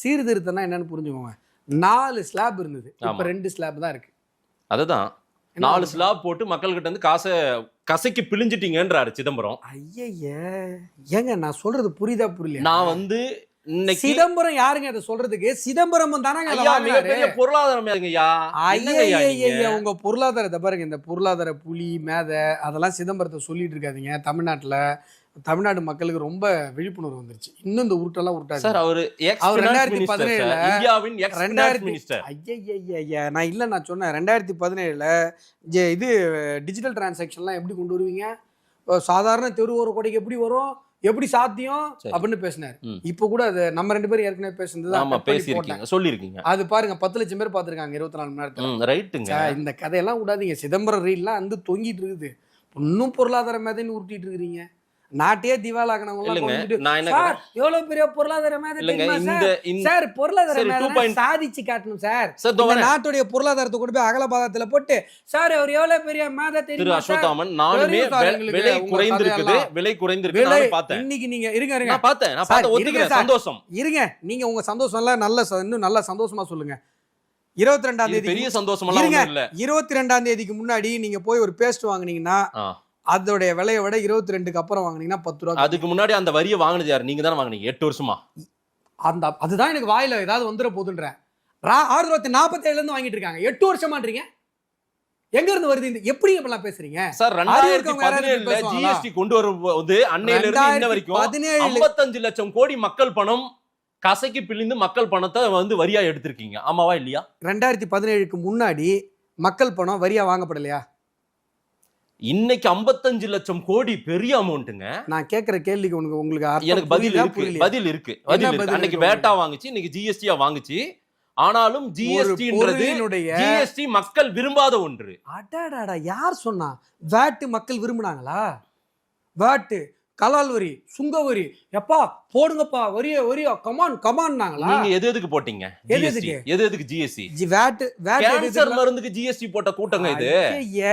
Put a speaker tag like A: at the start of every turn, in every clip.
A: சீர்திருத்தம்னா என்னன்னு புரிஞ்சுக்கோங்க. 4 ஸ்லாப் இருந்தது. இப்ப
B: ஆமா.
A: 2 ஸ்லாப் தான் இருக்கு.
B: அதுதான்.
A: என்ன
B: 4
A: பண்றது?
B: ஸ்லாப் போட்டு மக்கள்கிட்ட இருந்து காசை கசக்கி பிழிஞ்சிட்டீங்கன்றாரு சிதம்பரம்.
A: ஐயய்ய! ஏங்க நான் சொல்றது புரியுதா புரியலையா?
B: நான் வந்து இன்னைக்கு
A: சிதம்பரம் யாருங்க அத சொல்றதுக்கு? சிதம்பரம் தானங்க அத
B: ஐயா
A: வாங்குனாரு.
B: மிகப்பெரிய பொருளாதாரம் ஐயா. என்னங்க ஐயா நீங்க?
A: ஐயய்ய! உங்க பொருளாதாரத்தை பாருங்க. இந்த பொருளாதார புலி, மேதை அதெல்லாம் சிதம்பரத்தை சொல்லிட்டு இருக்காதீங்க. தமிழ்நாடு மக்களுக்கு ரொம்ப விழிப்புணர்வு வந்துருச்சு. இன்னும் இந்த உருட்டெல்லாம் உருட்டாது.
B: சார் அவரு எக்ஸ்
A: அவர்
B: ஃபினான்ஸ் மினிஸ்டர்
A: 2017
B: சார். இந்தியாவின் எக்ஸ் ஃபினான்ஸ் மினிஸ்டர்.
A: ஐயய்ய! நான் சொன்னேன் 2017 இது டிஜிட்டல் டிரான்சாக்ஷன்லாம் எப்படி கொண்டு வருவீங்க? சாதாரண தெரு ஓர கொடைக்கு எப்படி வரும்? எப்படி சாத்தியம் அப்படின்னு பேசினாரு. இப்ப கூட அது நம்ம 2 பேரும் ஏற்கனவே பேசுனது.
B: ஆமா பேசியிருக்கீங்க, சொல்லியிருக்கீங்க.
A: அது பாருங்க 10 லட்சம் பேர் பாத்துருக்காங்க 24 மணி நேரத்துல.
B: ரைட்டுங்க.
A: இந்த கதையெல்லாம் விடாதீங்க. சிதம்பரம் ரீல்லாம் வந்து தொங்கிட்டு இருக்குது. இன்னும் பொருளாதார மேதைன்னு உருட்டிட்டு இருக்கிறீங்க. நாட்டையே திவாலாகனவங்க சார் எவ்வளவு பெரிய பொருளாதார மேதை தெரியுமா சார்? பொருளாதார மேதை சாதிச்சு காட்டணும் சார். நாட்டுடைய பொருளாதாரத்தை கொண்டு போய் அகலபாதத்துல போட்டு சார் அவர் எவ்வளவு பெரிய மேதை தெரியுமா?
B: அசோதாமன் நானுமே விலை குறைந்திருக்குது, விலை குறைந்திருக்கு நான் பார்த்தேன்.
A: இன்னைக்கு நீங்க இருங்க
B: நான் பார்த்தேன் ஒத்துக்கிறேன். சந்தோஷம்.
A: இருங்க நீங்க உங்க சந்தோஷம் எல்லாம் இன்னும் நல்லா சந்தோஷமா சொல்லுங்க. 22ஆம் தேதி
B: பெரிய சந்தோஷம் எல்லாம் இல்ல.
A: 22ஆம் தேதிக்கு முன்னாடி நீங்க போய் ஒரு பேஸ்ட் வாங்குனீங்கன்னா அதோடைய விலையை விட 22க்கு அப்புறம் வாங்குனீங்கன்னா 10 ரூபா.
B: அதுக்கு முன்னாடி அந்த வரியை வாங்குனது யாரு? நீங்க தானே வாங்குனீங்க 8 வருஷமா.
A: அதுதான் எனக்கு வாயில ஏதாவது வந்துட போதுன்றேன். 1947 இருந்து வாங்கிட்டு இருக்காங்க. 8 வருஷமான்றீங்க. எங்க இருந்து வருது? இந்த எப்படி இப்பெல்லாம் பேசுறீங்க
B: சார்? 2017ல ஜிஎஸ்டி கொண்டு வரும்போது அன்னையில இருந்து இன்ன வரைக்கும் 55 லட்சம் கோடி மக்கள் பணம் கசக்கி பிழிந்து மக்கள் பணத்தை வந்து வரியா எடுத்திருக்கீங்க. ஆமாவா இல்லையா?
A: 2017க்கு முன்னாடி மக்கள் பணம் வரியா வாங்கப்படலையா?
B: இன்னைக்கு 55 லட்சம் கோடி பெரிய அமௌண்ட்டுங்க.
A: நான் கேக்குற கேள்விக்கு உங்களுக்கு
B: எனக்கு பதில் இருக்கு. அன்னைக்கு வேட்டா வாங்குச்சு, இன்னைக்கு ஜிஎஸ்டியா வாங்குச்சு. ஆனாலும் ஜிஎஸ்டி மக்கள் விரும்பாத ஒன்று.
A: அடாடாடா யார் சொன்னா? வேட் மக்கள் விரும்புனாங்களா? வேட் கலால் வரி, சுங்க வரி, எப்பா போடுங்கப்பா வரிய கமான்னாங்களா?
B: நீங்க எதுக்கு போட்டீங்க? எதுக்கு ஜிஎஸ்டி? கேன்சர் மருந்துக்கு ஜிஎஸ்டி போட்ட கூட்டங்க இது.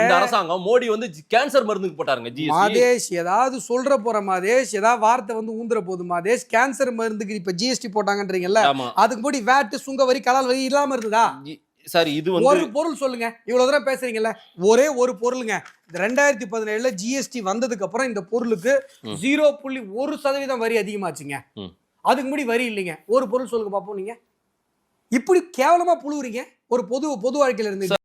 B: இந்த அரசாங்கம் மோடி வந்து கேன்சர் மருந்துக்கு போட்டாருங்க ஜிஎஸ்டி.
A: மாதேஷ் ஏதாவது சொல்ற போற மாதேஷ், ஏதாவது வார்த்தை வந்து ஊந்துற போது மாதேஷ். கேன்சர் மருந்துக்கு இப்ப ஜிஎஸ்டி போட்டாங்கன்றீங்கல்ல, அதுக்கு முன்னாடி வேட் சுங்க வரி கலால் வரி இல்லாம இருந்ததா?
B: சார் இது வந்து
A: ஒரு பொருள் சொல்லுங்க. இவ்வளவு தூரம் பேசுறீங்கல்ல, ஒரே ஒரு பொருளுங்க. 2017ல ஜிஎஸ்டி வந்ததுக்கு அப்புறம் இந்த பொருளுக்கு 0.1% வரி அதிகமாச்சுங்க. அதுக்கு முன்னாடி வரி இல்லைங்க. ஒரு பொருள் சொல்லுங்க பாப்போம். நீங்க இப்படி கேவலமா புழுவுறீங்க ஒரு பொது வாழ்க்கையில இருந்து.